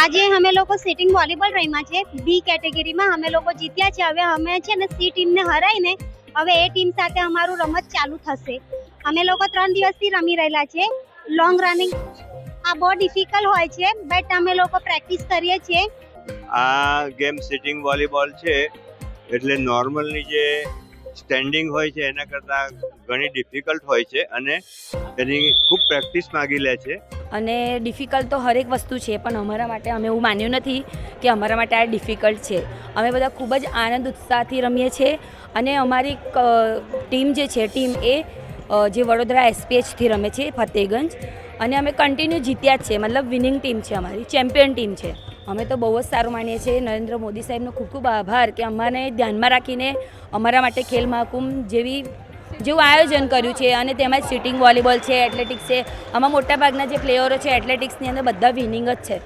આજે અમે લોકો સિટિંગ વોલીબોલ રમ્યા છે બી કેટેગરીમાં અમે લોકો જીત્યા છે. હવે અમે છે ને સી ટીમને હરાઈને હવે એ ટીમ સાથે અમારું રમત ચાલુ થશે. અમે લોકો 3 દિવસથી રમી રહેલા છે. લોંગ રનિંગ આ બહુ ડિફિકલ્ટ હોય છે બટ અમે લોકો પ્રેક્ટિસ કરીએ છીએ. આ ગેમ સિટિંગ વોલીબોલ છે એટલે નોર્મલની જે સ્ટેન્ડિંગ હોય છે એના કરતાં ઘણી ડિફિકલ્ટ હોય છે અને એની ખૂબ પ્રેક્ટિસ માગી લે છે. અને ડિફિકલ્ટ તો હરેક વસ્તુ છે, પણ અમારા માટે અમે એવું માન્યું નથી કે અમારા માટે આ ડિફિકલ્ટ છે. અમે બધા ખૂબ જ આનંદ ઉત્સાહથી રમીએ છીએ અને અમારી ટીમ જે છે એ જે વડોદરા એસપીએચથી રમે છે ફતેહગંજ, અને અમે કન્ટિન્યુ જીત્યા જ છે. મતલબ વિનિંગ ટીમ છે, અમારી ચેમ્પિયન ટીમ છે. અમે તો બહુ જ સારું માનીએ છીએ. નરેન્દ્ર મોદી સાહેબનો ખૂબ ખૂબ આભાર કે અમારે ધ્યાનમાં રાખીને અમારા માટે ખેલ મહાકુંભ જેવું આયોજન કર્યું છે. અને તેમાં સિટિંગ વોલીબોલ છે, એથ્લેટિક્સ છે. આમાં મોટાભાગના જે પ્લેયરો છે એથ્લેટિક્સની અંદર બધા વિનિંગ જ છે.